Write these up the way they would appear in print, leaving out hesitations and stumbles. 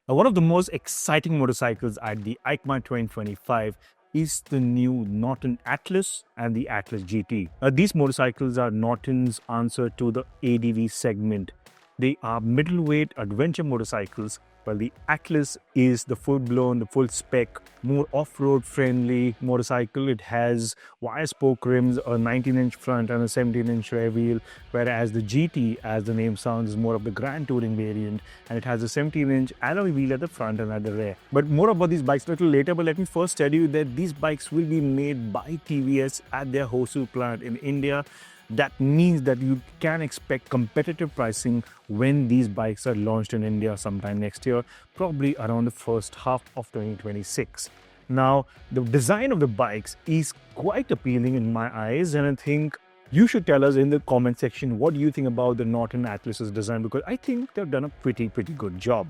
One of the most exciting motorcycles at the EICMA 2025 is the new Norton Atlas and the Atlas GT. These motorcycles are Norton's answer to the ADV segment. They are middleweight adventure motorcycles, while the Atlas is the full-blown, the full-spec, more off-road friendly motorcycle. It has wire-spoke rims, a 19-inch front and a 17-inch rear wheel, whereas the GT, as the name sounds, is more of the grand touring variant, and it has a 17-inch alloy wheel at the front and at the rear. But more about these bikes a little later, but let me first tell you that these bikes will be made by TVS at their Hosur plant in India. That means that you can expect competitive pricing when these bikes are launched in India sometime next year, probably around the first half of 2026. Now, the design of the bikes is quite appealing in my eyes, and I think you should tell us in the comment section what you think about the Norton Atlas's design, because I think they've done a pretty good job.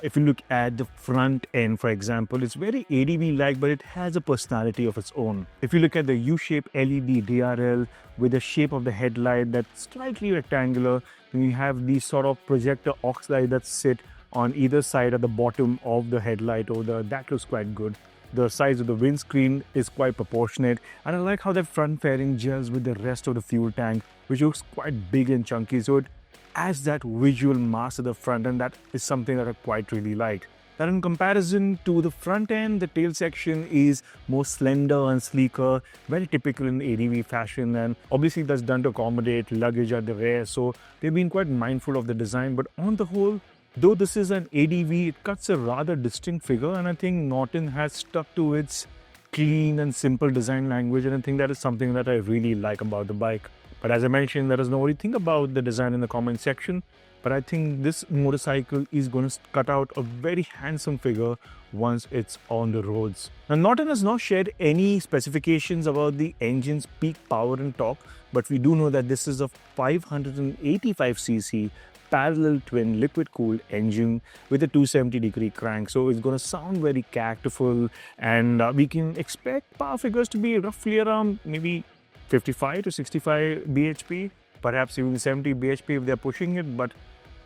If you look at the front end, for example, it's very ADV-like, but it has a personality of its own. If you look at the U-shaped LED DRL with the shape of the headlight that's slightly rectangular, then you have these sort of projector aux light that sit on either side at the bottom of the headlight that looks quite good. The size of the windscreen is quite proportionate, and I like how that front fairing gels with the rest of the fuel tank, which looks quite big and chunky, so it adds that visual mass at the front, and that is something that I quite really like. That in comparison to the front end, the tail section is more slender and sleeker, very typical in ADV fashion, and obviously that's done to accommodate luggage at the rear, so they've been quite mindful of the design. But on the whole, though this is an ADV, it cuts a rather distinct figure, and I think Norton has stuck to its clean and simple design language, and I think that is something that I really like about the bike. But as I mentioned, let us know what you think about the design in the comment section. But I think this motorcycle is going to cut out a very handsome figure once it's on the roads. Now, Norton has not shared any specifications about the engine's peak power and torque, but we do know that this is a 585cc parallel twin liquid cooled engine with a 270-degree crank, so it's going to sound very characterful, and we can expect power figures to be roughly around maybe 55 to 65 bhp, perhaps even 70 bhp if they're pushing it. But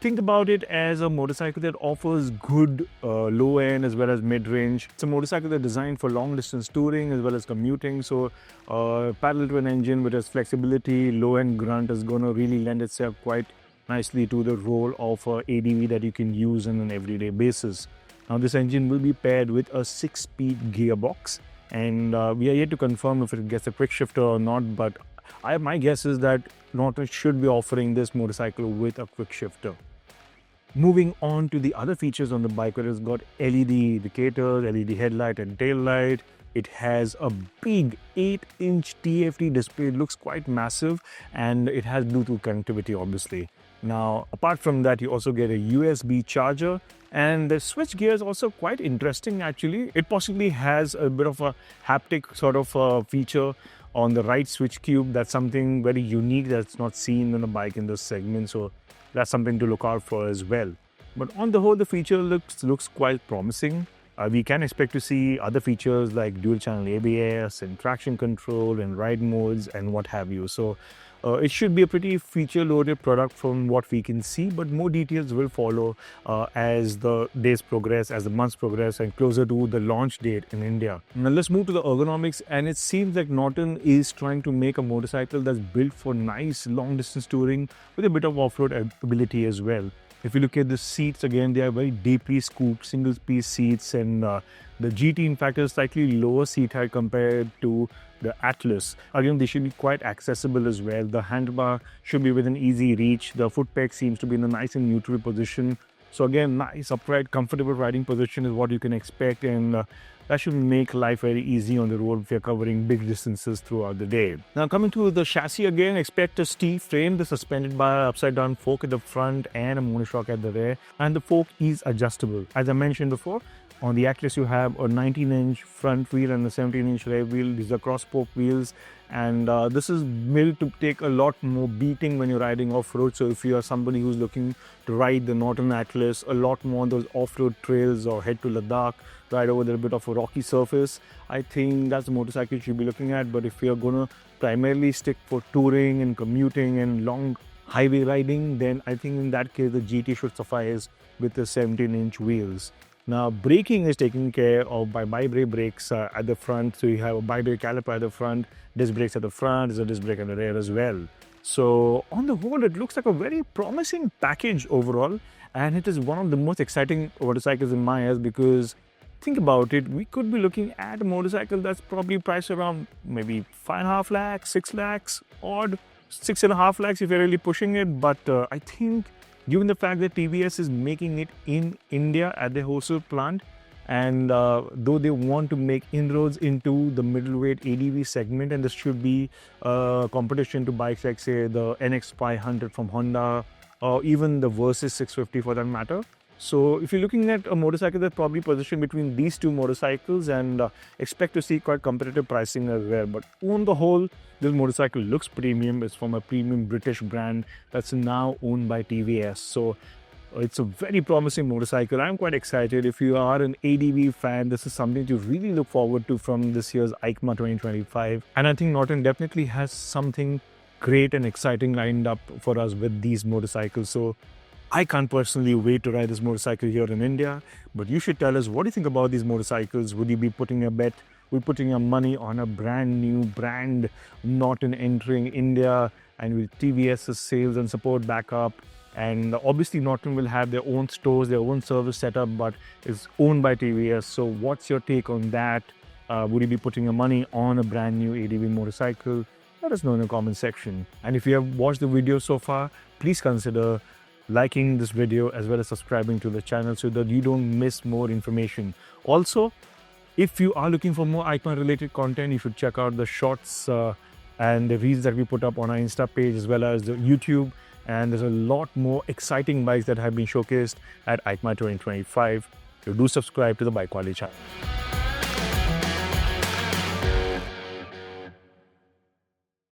think about it as a motorcycle that offers good low end as well as mid range. It's a motorcycle that's designed for long distance touring as well as commuting, so parallel twin engine with its flexibility, low end grunt is going to really lend itself quite nicely to the role of ADV that you can use on an everyday basis. Now, this engine will be paired with a 6-speed gearbox, and we are yet to confirm if it gets a quick shifter or not, but my guess is that Norton should be offering this motorcycle with a quick shifter. Moving on to the other features on the bike, where it's got LED indicators, LED headlight and tail light. It has a big 8-inch TFT display. It looks quite massive, and it has Bluetooth connectivity, obviously. Now, apart from that, you also get a USB charger, and the switch gear is also quite interesting actually. It possibly has a bit of a haptic sort of feature on the right switch cube. That's something very unique that's not seen on a bike in this segment, so that's something to look out for as well. But on the whole, the feature looks quite promising. We can expect to see other features like dual channel ABS and traction control and ride modes and what have you. So it should be a pretty feature loaded product from what we can see, but more details will follow as the days progress, as the months progress, and closer to the launch date in India. Now let's move to the ergonomics, and it seems like Norton is trying to make a motorcycle that's built for nice long distance touring with a bit of off-road ability as well. If you look at the seats, again, they are very deeply scooped single-piece seats, and the GT, in fact, is slightly lower seat height compared to the Atlas. Again, they should be quite accessible as well. The handlebar should be within easy reach. The foot peg seems to be in a nice and neutral position. So again, nice, upright, comfortable riding position is what you can expect, and that should make life very easy on the road if you're covering big distances throughout the day. Now, coming to the chassis again, expect a steel frame that's suspended by an upside-down fork at the front and a monoshock at the rear, and the fork is adjustable. As I mentioned before, on the Atlas you have a 19-inch front wheel and a 17-inch rear wheel. These are cross-spoke wheels, and this is built to take a lot more beating when you're riding off-road. So if you are somebody who's looking to ride the Norton Atlas a lot more on those off-road trails or head to Ladakh, ride over a bit of a rocky surface, I think that's the motorcycle you should be looking at. But if you're gonna primarily stick for touring and commuting and long highway riding, then I think in that case the GT should suffice with the 17-inch wheels. Now, braking is taken care of by bi-brake brakes at the front. So you have a bi-brake caliper at the front, disc brakes at the front, there's a disc brake at the rear as well. So on the whole, it looks like a very promising package overall. And it is one of the most exciting motorcycles in my eyes, because think about it, we could be looking at a motorcycle that's probably priced around maybe 5.5 lakhs, 6 lakhs, odd 6.5 lakhs if you're really pushing it. But I think given the fact that TVS is making it in India at their Hosur plant, and though they want to make inroads into the middleweight ADV segment, and this should be competition to bikes like, say, the NX 500 from Honda, or even the Versys 650 for that matter. So if you're looking at a motorcycle that's probably positioned between these two motorcycles, and expect to see quite competitive pricing as well. But on the whole, this motorcycle looks premium. It's from a premium British brand that's now owned by TVS. So it's a very promising motorcycle. I'm quite excited. If you are an ADV fan, this is something to really look forward to from this year's EICMA 2025. And I think Norton definitely has something great and exciting lined up for us with these motorcycles. So I can't personally wait to ride this motorcycle here in India. But you should tell us, what do you think about these motorcycles? Would you be putting a bet? We're putting your money on a brand new brand Norton entering India, and with TVS's sales and support backup. And obviously Norton will have their own stores, their own service setup, but it's owned by TVS. So what's your take on that? Would you be putting your money on a brand new ADV motorcycle? Let us know in the comment section. And if you have watched the video so far, please consider liking this video as well as subscribing to the channel so that you don't miss more information. Also, if you are looking for more EICMA related content, you should check out the shorts and the reels that we put up on our Insta page as well as the YouTube. And there's a lot more exciting bikes that have been showcased at EICMA 2025. So do subscribe to the Bike Quality channel.